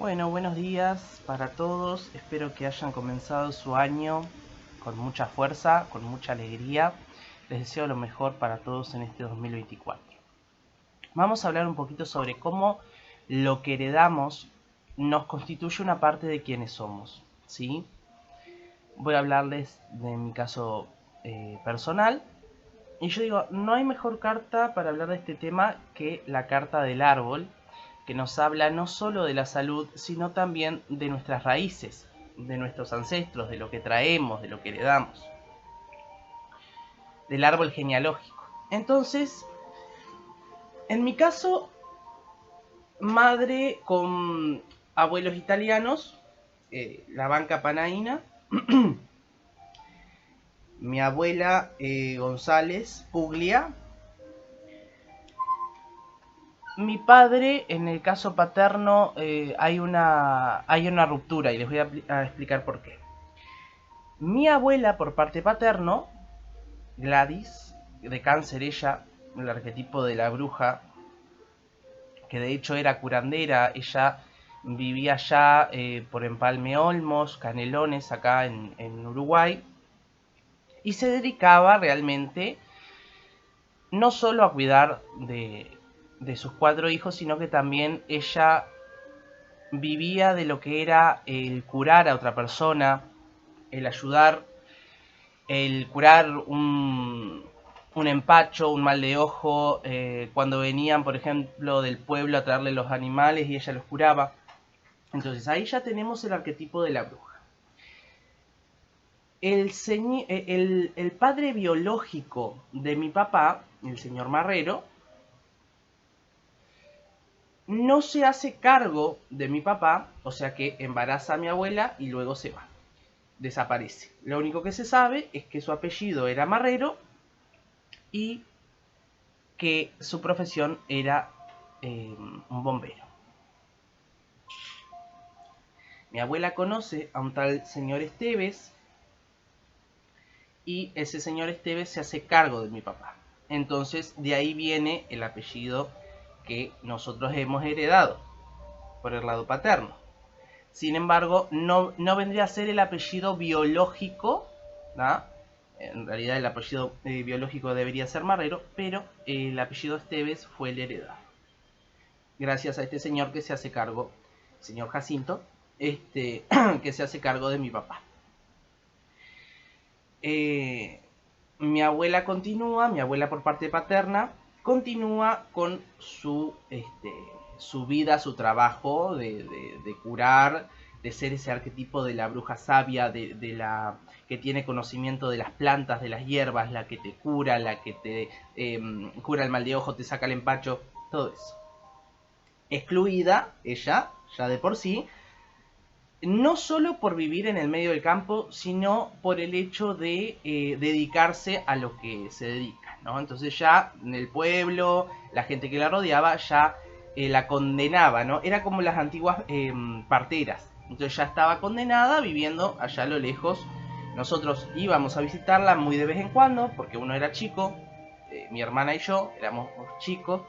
Bueno, buenos días para todos. Espero que hayan comenzado su año con mucha fuerza, con mucha alegría. Les deseo lo mejor para todos en este 2024. Vamos a hablar un poquito sobre cómo lo que heredamos nos constituye una parte de quienes somos, ¿sí? Voy a hablarles de mi caso personal. Y yo digo, no hay mejor carta para hablar de este tema que la carta del árbol, que nos habla no solo de la salud, sino también de nuestras raíces, de nuestros ancestros, de lo que traemos, de lo que heredamos, del árbol genealógico. Entonces, en mi caso, madre con abuelos italianos, la banca panaína, mi abuela González Puglia. Mi padre, en el caso paterno, hay una ruptura y les voy a explicar por qué. Mi abuela, por parte paterno, Gladys, de cáncer ella, el arquetipo de la bruja, que de hecho era curandera, ella vivía allá por Empalme Olmos, Canelones, acá en Uruguay, y se dedicaba realmente no solo a cuidar de sus 4 hijos, sino que también ella vivía de lo que era el curar a otra persona, el ayudar, el curar un empacho, un mal de ojo, cuando venían, por ejemplo, del pueblo a traerle los animales y ella los curaba. Entonces ahí ya tenemos el arquetipo de la bruja. El padre biológico de mi papá, el señor Marrero, no se hace cargo de mi papá, o sea que embaraza a mi abuela y luego se va. Desaparece. Lo único que se sabe es que su apellido era Marrero y que su profesión era un bombero. Mi abuela conoce a un tal señor Esteves y ese señor Esteves se hace cargo de mi papá. Entonces de ahí viene el apellido que nosotros hemos heredado por el lado paterno. Sin embargo, no vendría a ser el apellido biológico, ¿no? En realidad el apellido biológico debería ser Marrero, pero el apellido Esteves fue el heredado. Gracias a este señor que se hace cargo, señor Jacinto, que se hace cargo de mi papá. Mi abuela por parte paterna, continúa con su vida, su trabajo de curar, de ser ese arquetipo de la bruja sabia, de la que tiene conocimiento de las plantas, de las hierbas, la que te cura, la que te cura el mal de ojo, te saca el empacho, todo eso. Excluida, ella, ya de por sí, no solo por vivir en el medio del campo, sino por el hecho de dedicarse a lo que se dedica, ¿no? Entonces ya en el pueblo, la gente que la rodeaba ya la condenaba, ¿no? Era como las antiguas parteras. Entonces ya estaba condenada viviendo allá a lo lejos. Nosotros íbamos a visitarla muy de vez en cuando, porque uno era chico, mi hermana y yo éramos chicos,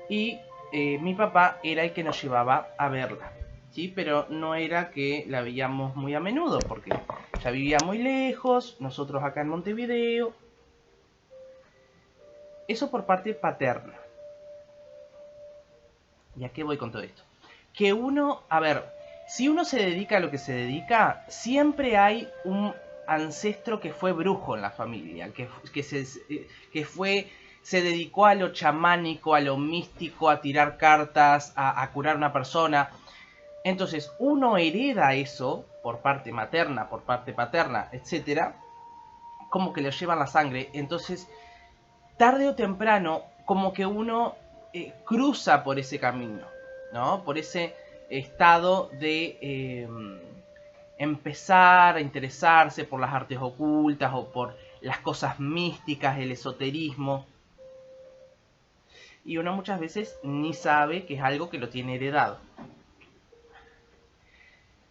y mi papá era el que nos llevaba a verla. ¿Sí? Pero no era que la veíamos muy a menudo, porque ya vivía muy lejos, nosotros acá en Montevideo. Eso por parte paterna. ¿Y a qué voy con todo esto? Que uno, a ver, si uno se dedica a lo que se dedica, siempre hay un ancestro que fue brujo en la familia, se dedicó a lo chamánico, a lo místico, a tirar cartas, a curar a una persona. Entonces uno hereda eso por parte materna, por parte paterna, etcétera, como que le llevan la sangre. Entonces, tarde o temprano, como que uno cruza por ese camino, ¿no? Por ese estado de empezar a interesarse por las artes ocultas o por las cosas místicas, el esoterismo. Y uno muchas veces ni sabe que es algo que lo tiene heredado.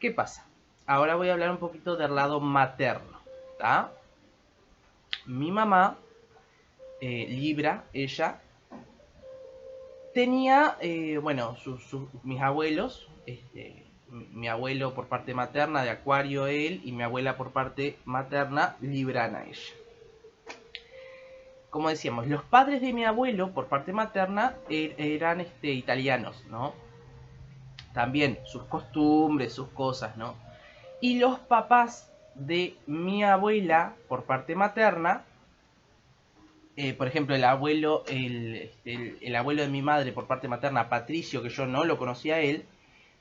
¿Qué pasa? Ahora voy a hablar un poquito del lado materno, ¿tá? Mi mamá, Libra, ella, tenía, bueno, mis abuelos, Mi abuelo por parte materna de Acuario él y mi abuela por parte materna Librana ella. Como decíamos, los padres de mi abuelo por parte materna eran italianos, ¿no? También sus costumbres, sus cosas, ¿no? Y los papás de mi abuela por parte materna, por ejemplo, el abuelo de mi madre por parte materna, Patricio, que yo no lo conocía a él,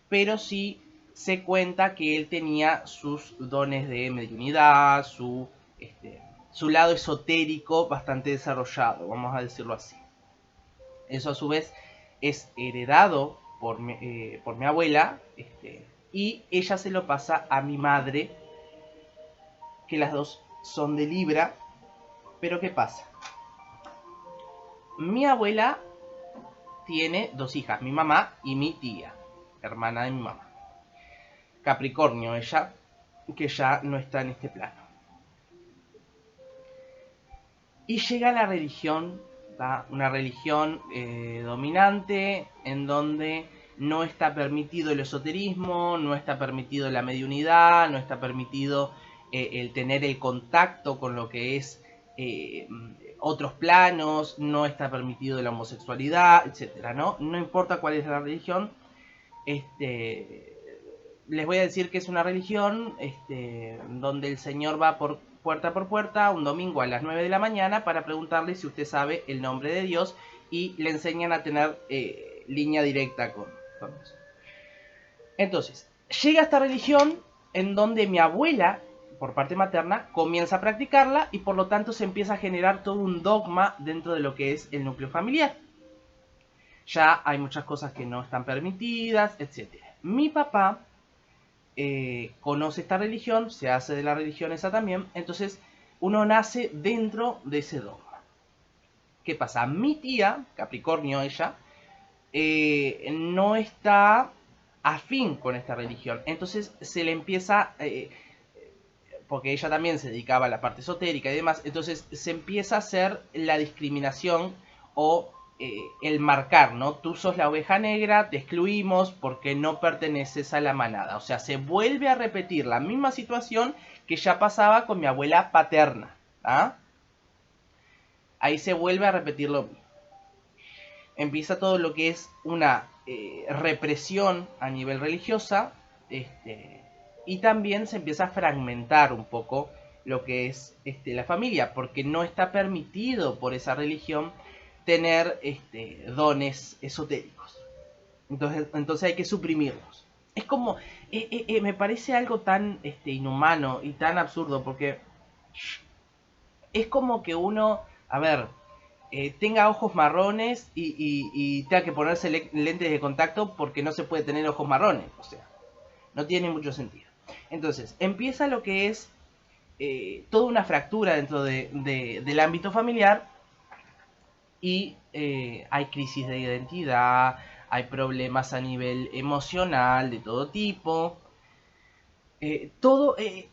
pero sí se cuenta que él tenía sus dones de mediunidad, su lado esotérico bastante desarrollado, vamos a decirlo así. Eso a su vez es heredado por mi abuela, y ella se lo pasa a mi madre, que las dos son de Libra. Pero ¿qué pasa? Mi abuela tiene dos hijas, mi mamá y mi tía, hermana de mi mamá. Capricornio ella, que ya no está en este plano. Y llega la religión, ¿tá? Una religión dominante en donde no está permitido el esoterismo, no está permitido la mediunidad, no está permitido el tener el contacto con lo que es otros planos, no está permitido la homosexualidad, etcétera, ¿no? No importa cuál es la religión, les voy a decir que es una religión donde el Señor va por puerta un domingo a las 9 de la mañana para preguntarle si usted sabe el nombre de Dios y le enseñan a tener línea directa con eso. Entonces, llega esta religión en donde mi abuela, por parte materna, comienza a practicarla y por lo tanto se empieza a generar todo un dogma dentro de lo que es el núcleo familiar. Ya hay muchas cosas que no están permitidas, etc. Mi papá conoce esta religión, se hace de la religión esa también, entonces uno nace dentro de ese dogma. ¿Qué pasa? Mi tía, Capricornio ella, no está afín con esta religión, entonces se le empieza, porque ella también se dedicaba a la parte esotérica y demás, entonces se empieza a hacer la discriminación o el marcar, ¿no? Tú sos la oveja negra, te excluimos porque no perteneces a la manada. O sea, se vuelve a repetir la misma situación que ya pasaba con mi abuela paterna. ¿Ah? Ahí se vuelve a repetir lo mismo. Empieza todo lo que es una represión a nivel religiosa, y también se empieza a fragmentar un poco lo que es la familia, porque no está permitido por esa religión tener dones esotéricos. Entonces hay que suprimirlos. Es como, me parece algo tan inhumano y tan absurdo, porque es como que uno, a ver, tenga ojos marrones y tenga que ponerse lentes de contacto porque no se puede tener ojos marrones. O sea, no tiene mucho sentido. Entonces, empieza lo que es toda una fractura dentro del ámbito familiar. Y hay crisis de identidad, hay problemas a nivel emocional de todo tipo.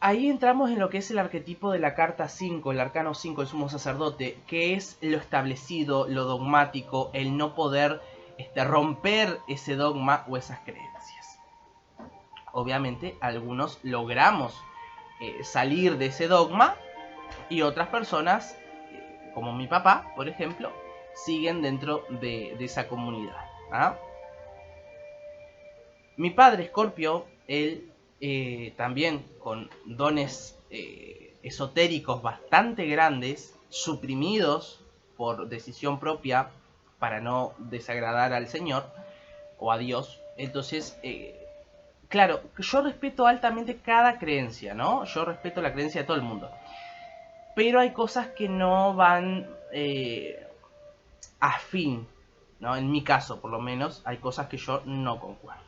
Ahí entramos en lo que es el arquetipo de la carta 5, el arcano 5, el sumo sacerdote, que es lo establecido, lo dogmático, el no poder romper ese dogma o esas creencias. Obviamente algunos logramos salir de ese dogma y otras personas, como mi papá, por ejemplo, siguen dentro de esa comunidad. ¿Ah? Mi padre, Scorpio, él también con dones esotéricos bastante grandes, suprimidos por decisión propia para no desagradar al Señor o a Dios. Entonces, claro, yo respeto altamente cada creencia, ¿no? Yo respeto la creencia de todo el mundo. Pero hay cosas que no van afín, ¿no? En mi caso, por lo menos, hay cosas que yo no concuerdo.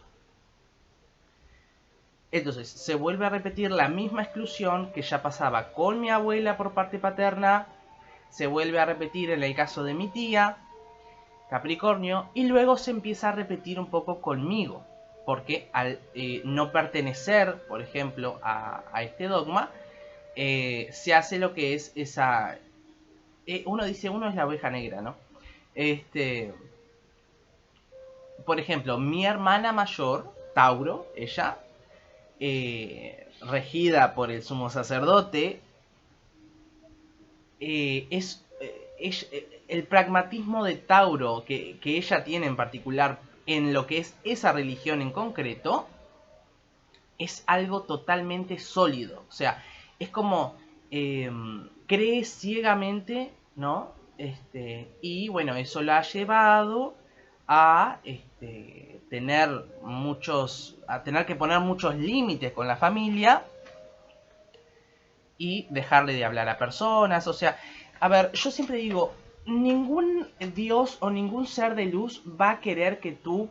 Entonces, se vuelve a repetir la misma exclusión que ya pasaba con mi abuela por parte paterna, se vuelve a repetir en el caso de mi tía, Capricornio, y luego se empieza a repetir un poco conmigo, porque al no pertenecer, por ejemplo, a este dogma, se hace lo que es esa... uno dice, uno es la oveja negra, ¿no? Por ejemplo, mi hermana mayor Tauro, ella, regida por el sumo sacerdote, el pragmatismo de Tauro que ella tiene en particular en lo que es esa religión en concreto, es algo totalmente sólido. O sea, es como cree ciegamente, ¿no? Y bueno, eso la ha llevado a tener que poner muchos límites con la familia y dejarle de hablar a personas. O sea, a ver, yo siempre digo, ningún dios o ningún ser de luz va a querer que tú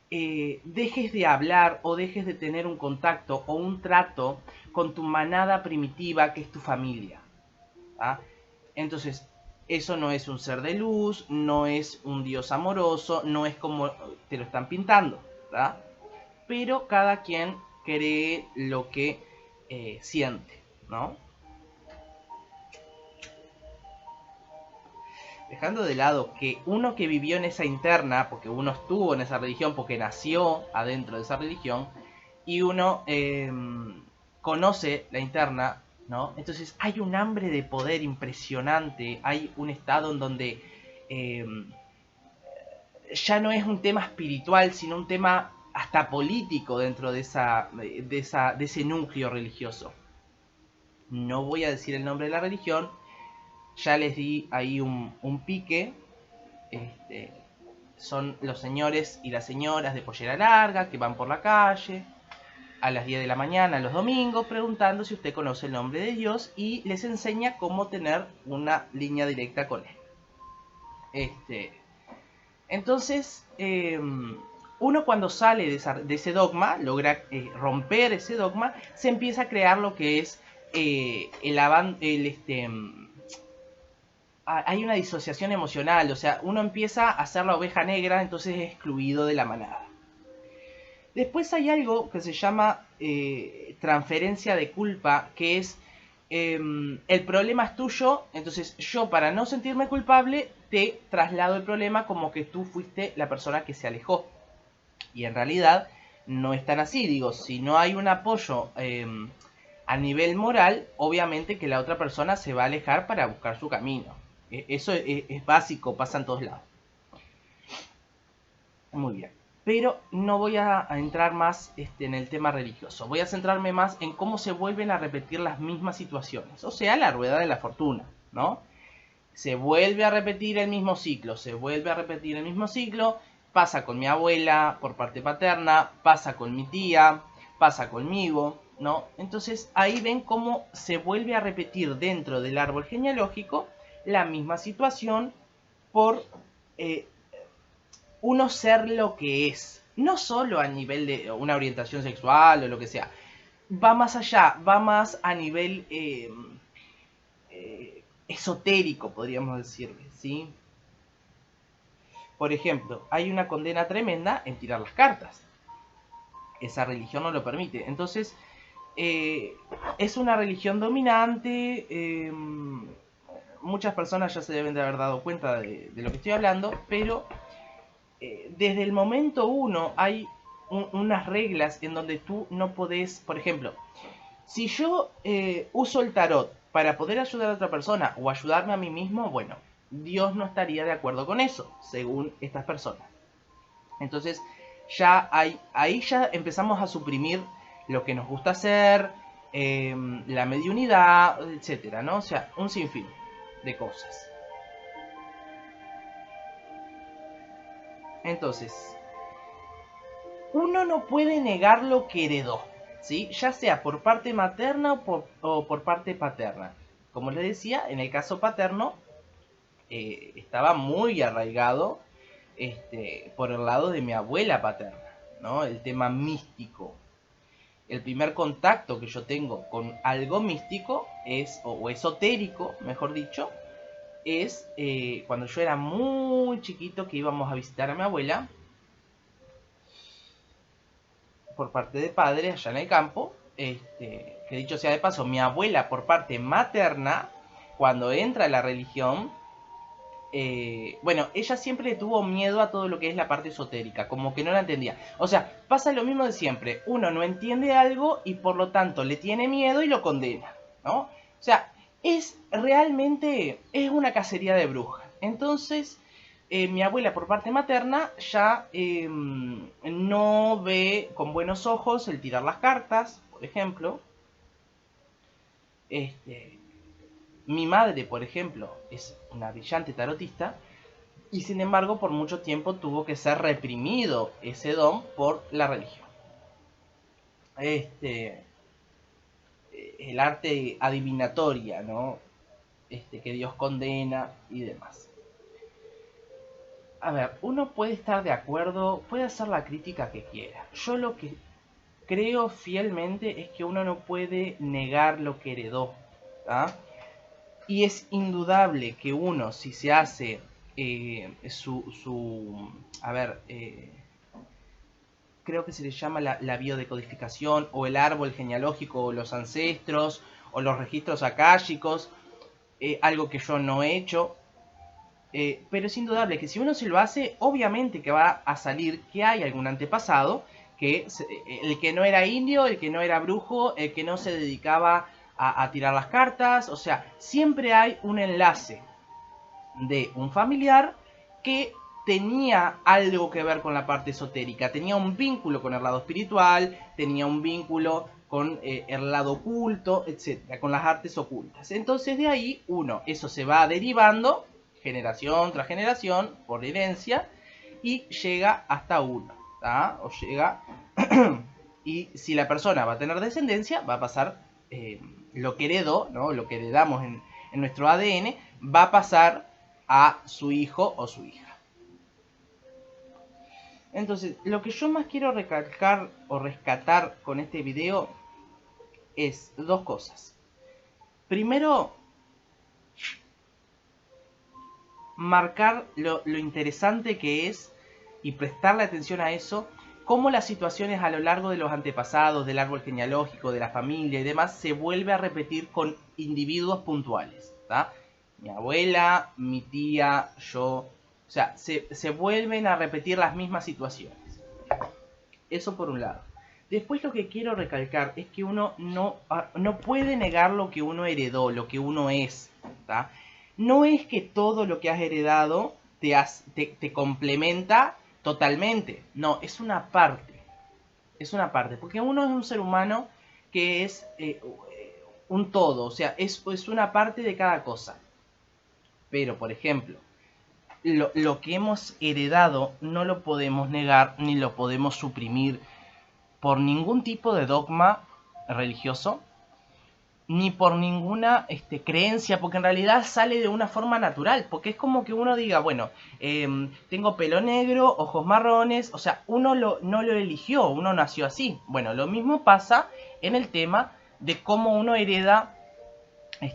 dejes de hablar o dejes de tener un contacto o un trato con tu manada primitiva que es tu familia. ¿Ah? Entonces, eso no es un ser de luz, no es un dios amoroso, no es como te lo están pintando, ¿verdad? Pero cada quien cree lo que siente, ¿no? Dejando de lado que uno que vivió en esa interna, porque uno estuvo en esa religión, porque nació adentro de esa religión, y uno conoce la interna, ¿no? Entonces hay un hambre de poder impresionante, hay un estado en donde eh, ya no es un tema espiritual, sino un tema hasta político dentro de ese núcleo religioso. No voy a decir el nombre de la religión, ya les di ahí un pique. Son los señores y las señoras de pollera larga que van por la calle a las 10 de la mañana los domingos preguntando si usted conoce el nombre de Dios y les enseña cómo tener una línea directa con él. Entonces, uno cuando sale de ese dogma, logra romper ese dogma, se empieza a crear lo que es hay una disociación emocional, o sea, uno empieza a ser la oveja negra, entonces es excluido de la manada. Después hay algo que se llama transferencia de culpa, que es el problema es tuyo, entonces yo para no sentirme culpable te traslado el problema como que tú fuiste la persona que se alejó. Y en realidad no es tan así, digo, si no hay un apoyo a nivel moral, obviamente que la otra persona se va a alejar para buscar su camino. Eso es básico, pasa en todos lados. Muy bien. Pero no voy a entrar más en el tema religioso. Voy a centrarme más en cómo se vuelven a repetir las mismas situaciones. O sea, la rueda de la fortuna, ¿no? Se vuelve a repetir el mismo ciclo, se vuelve a repetir el mismo ciclo. Pasa con mi abuela por parte paterna, pasa con mi tía, pasa conmigo, ¿no? Entonces ahí ven cómo se vuelve a repetir dentro del árbol genealógico la misma situación por uno ser lo que es. No solo a nivel de una orientación sexual o lo que sea. Va más allá, va más a nivel esotérico, podríamos decirle, ¿sí? Por ejemplo, hay una condena tremenda en tirar las cartas. Esa religión no lo permite. Entonces, es una religión dominante. Muchas personas ya se deben de haber dado cuenta de lo que estoy hablando, pero desde el momento uno hay unas reglas en donde tú no podés, por ejemplo, si yo uso el tarot para poder ayudar a otra persona o ayudarme a mí mismo, bueno, Dios no estaría de acuerdo con eso, según estas personas. Entonces, ahí ya empezamos a suprimir lo que nos gusta hacer, la mediunidad, etcétera, ¿no? O sea, un sinfín de cosas. Entonces, uno no puede negar lo que heredó, ¿sí? Ya sea por parte materna o por parte paterna. Como les decía, en el caso paterno, estaba muy arraigado por el lado de mi abuela paterna, ¿no? El tema místico. El primer contacto que yo tengo con algo místico o esotérico, mejor dicho, es cuando yo era muy chiquito, que íbamos a visitar a mi abuela por parte de padre allá en el campo. Que dicho sea de paso, mi abuela por parte materna, cuando entra a la religión, bueno, ella siempre le tuvo miedo a todo lo que es la parte esotérica, como que no la entendía. O sea, pasa lo mismo de siempre. Uno no entiende algo y por lo tanto le tiene miedo y lo condena, ¿no? O sea, es realmente, es una cacería de brujas. Entonces, mi abuela por parte materna ya no ve con buenos ojos el tirar las cartas, por ejemplo. Este, mi madre, por ejemplo, es una brillante tarotista y sin embargo por mucho tiempo tuvo que ser reprimido ese don por la religión. El arte adivinatoria, ¿no? Que Dios condena y demás. A ver, uno puede estar de acuerdo, puede hacer la crítica que quiera. Yo lo que creo fielmente es que uno no puede negar lo que heredó, ¿ah? Y es indudable que uno, si se hace a ver, creo que se le llama la biodecodificación, o el árbol genealógico, o los ancestros, o los registros akáshicos, algo que yo no he hecho. Pero es indudable que si uno se lo hace, obviamente que va a salir que hay algún antepasado, que el que no era indio, el que no era brujo, el que no se dedicaba a tirar las cartas. O sea, siempre hay un enlace de un familiar que tenía algo que ver con la parte esotérica, tenía un vínculo con el lado espiritual, tenía un vínculo con el lado oculto, etcétera, con las artes ocultas. Entonces de ahí eso se va derivando generación tras generación por herencia y llega hasta uno, ¿tá? O llega y si la persona va a tener descendencia, va a pasar lo que heredó, ¿no? Lo que heredamos en nuestro ADN, va a pasar a su hijo o su hija. Entonces, lo que yo más quiero recalcar o rescatar con este video es dos cosas. Primero, marcar lo interesante que es y prestarle atención a eso, cómo las situaciones a lo largo de los antepasados, del árbol genealógico, de la familia y demás, se vuelve a repetir con individuos puntuales, ¿tá? Mi abuela, mi tía, yo. O sea, se vuelven a repetir las mismas situaciones. Eso por un lado. Después lo que quiero recalcar es que uno no puede negar lo que uno heredó, lo que uno es, ¿tá? No es que todo lo que has heredado te complementa totalmente. No, es una parte. Es una parte. Porque uno es un ser humano que es un todo. O sea, es una parte de cada cosa. Pero, por ejemplo, lo que hemos heredado no lo podemos negar ni lo podemos suprimir por ningún tipo de dogma religioso ni por ninguna creencia, porque en realidad sale de una forma natural, porque es como que uno diga, bueno, tengo pelo negro, ojos marrones, o sea, uno no lo eligió, uno nació así. Bueno, lo mismo pasa en el tema de cómo uno hereda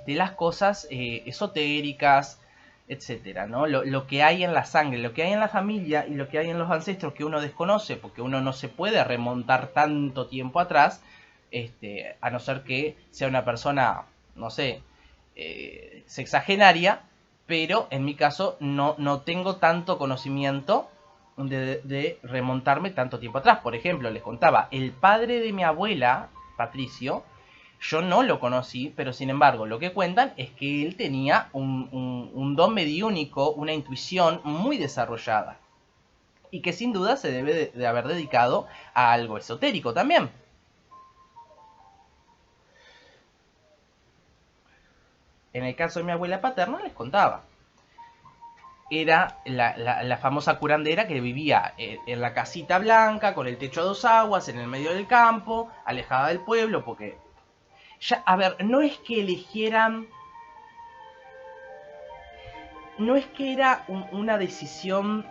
las cosas esotéricas, etcétera, ¿no? Lo que hay en la sangre, lo que hay en la familia y lo que hay en los ancestros que uno desconoce, porque uno no se puede remontar tanto tiempo atrás, a no ser que sea una persona, no sé, sexagenaria, pero en mi caso no tengo tanto conocimiento de remontarme tanto tiempo atrás. Por ejemplo, les contaba, el padre de mi abuela, Patricio, yo no lo conocí, pero sin embargo lo que cuentan es que él tenía un don mediúnico, una intuición muy desarrollada. Y que sin duda se debe de haber dedicado a algo esotérico también. En el caso de mi abuela paterna les contaba. Era la famosa curandera que vivía en la casita blanca, con el techo a dos aguas, en el medio del campo, alejada del pueblo, porque... Ya, a ver, no es que eligieran... No es que era una decisión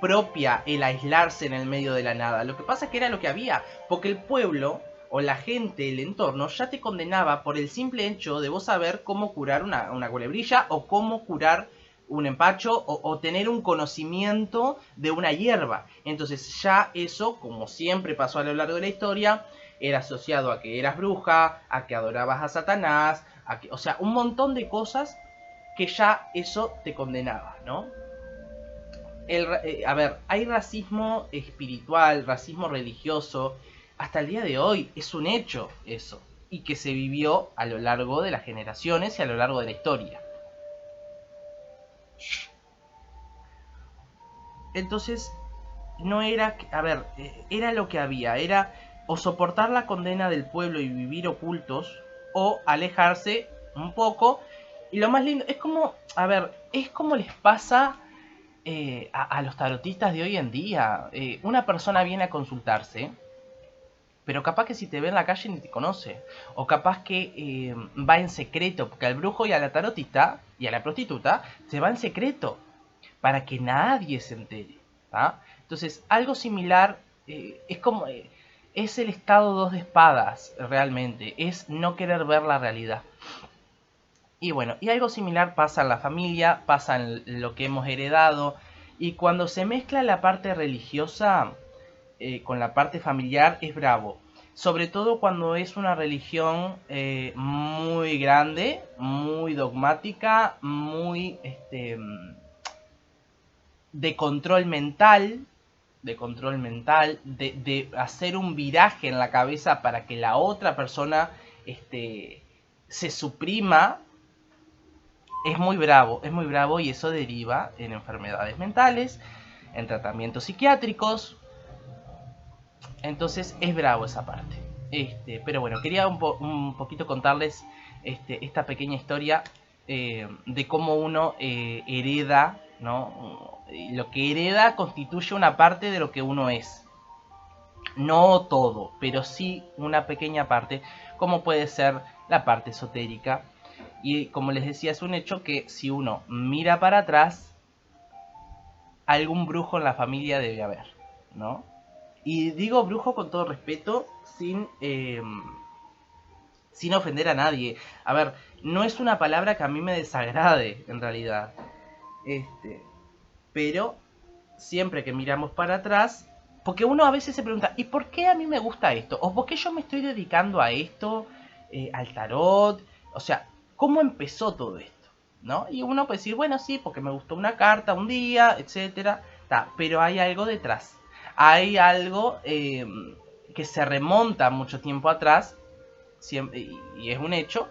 propia el aislarse en el medio de la nada. Lo que pasa es que era lo que había. Porque el pueblo o la gente, el entorno, ya te condenaba por el simple hecho de vos saber cómo curar una culebrilla o cómo curar un empacho o tener un conocimiento de una hierba. Entonces ya eso, como siempre pasó a lo largo de la historia, era asociado a que eras bruja, a que adorabas a Satanás, o sea, un montón de cosas que ya eso te condenaba, ¿no? A ver, hay racismo espiritual, racismo religioso, hasta el día de hoy es un hecho eso, y que se vivió a lo largo de las generaciones y a lo largo de la historia. Entonces, no era, a ver, era lo que había, era o soportar la condena del pueblo y vivir ocultos, o alejarse un poco. Y lo más lindo, es como, a ver, es como les pasa a los tarotistas de hoy en día. Una persona viene a consultarse, pero capaz que si te ve en la calle ni te conoce. O capaz que va en secreto, porque al brujo y a la tarotista y a la prostituta se va en secreto, para que nadie se entere. ¿tá? Entonces, algo similar es como... es el estado dos de espadas, realmente. Es no querer ver la realidad. Y bueno, y algo similar pasa en la familia, pasa en lo que hemos heredado. Y cuando se mezcla la parte religiosa con la parte familiar es bravo. Sobre todo cuando es una religión muy grande, muy dogmática, muy de control mental, de hacer un viraje en la cabeza para que la otra persona se suprima. Es muy bravo y eso deriva en enfermedades mentales, en tratamientos psiquiátricos. Entonces es bravo esa parte. Pero bueno, quería un poquito contarles esta pequeña historia de cómo uno hereda, ¿no? Lo que hereda constituye una parte de lo que uno es. No todo, pero sí una pequeña parte, como puede ser la parte esotérica. Y como les decía, es un hecho que si uno mira para atrás, algún brujo en la familia debe haber, ¿no? Y digo brujo con todo respeto, sin ofender a nadie. A ver, no es una palabra que a mí me desagrade, en realidad. Pero siempre que miramos para atrás, porque uno a veces se pregunta, ¿y por qué a mí me gusta esto? ¿O por qué yo me estoy dedicando a esto, al tarot? O sea, ¿cómo empezó todo esto? ¿No? Y uno puede decir, bueno, sí, porque me gustó una carta un día, etcétera. Pero hay algo detrás. Hay algo que se remonta mucho tiempo atrás, y es un hecho.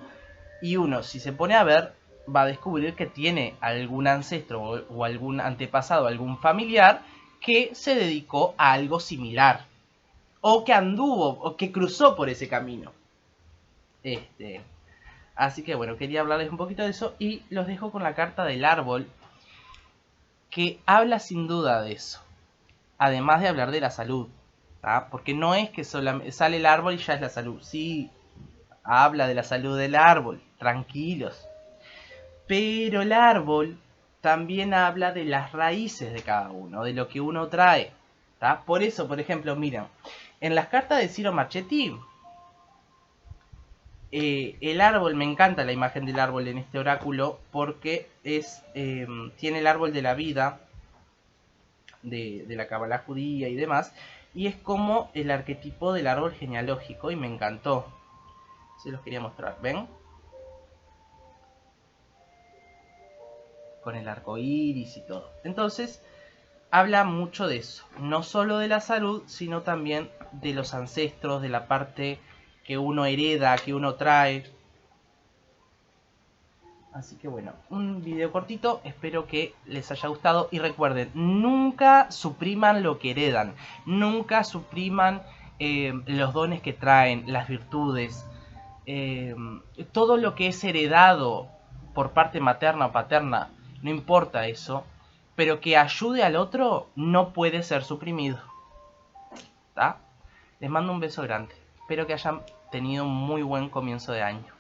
Y uno, si se pone a ver, va a descubrir que tiene algún ancestro o algún antepasado, algún familiar que se dedicó a algo similar. O que anduvo, o que cruzó por ese camino. Así que bueno, quería hablarles un poquito de eso y los dejo con la carta del árbol, que habla sin duda de eso. Además de hablar de la salud, ¿tá? Porque no es que solamente sale el árbol y ya es la salud. Sí, habla de la salud del árbol, tranquilos. Pero el árbol también habla de las raíces de cada uno, de lo que uno trae. ¿tá? Por eso, por ejemplo, miren, en las cartas de Ciro Marchetti, el árbol, me encanta la imagen del árbol en este oráculo, porque tiene el árbol de la vida, de la Kabbalah judía y demás, y es como el arquetipo del árbol genealógico, y me encantó. Se los quería mostrar, ¿ven? Con el arco iris y todo. Entonces, habla mucho de eso. No solo de la salud, sino también de los ancestros, de la parte que uno hereda, que uno trae. Así que bueno, un video cortito, espero que les haya gustado. Y recuerden, nunca supriman lo que heredan. Nunca supriman los dones que traen, las virtudes. Todo lo que es heredado por parte materna o paterna, no importa eso, pero que ayude al otro no puede ser suprimido. ¿Tá? Les mando un beso grande. Espero que hayan tenido un muy buen comienzo de año.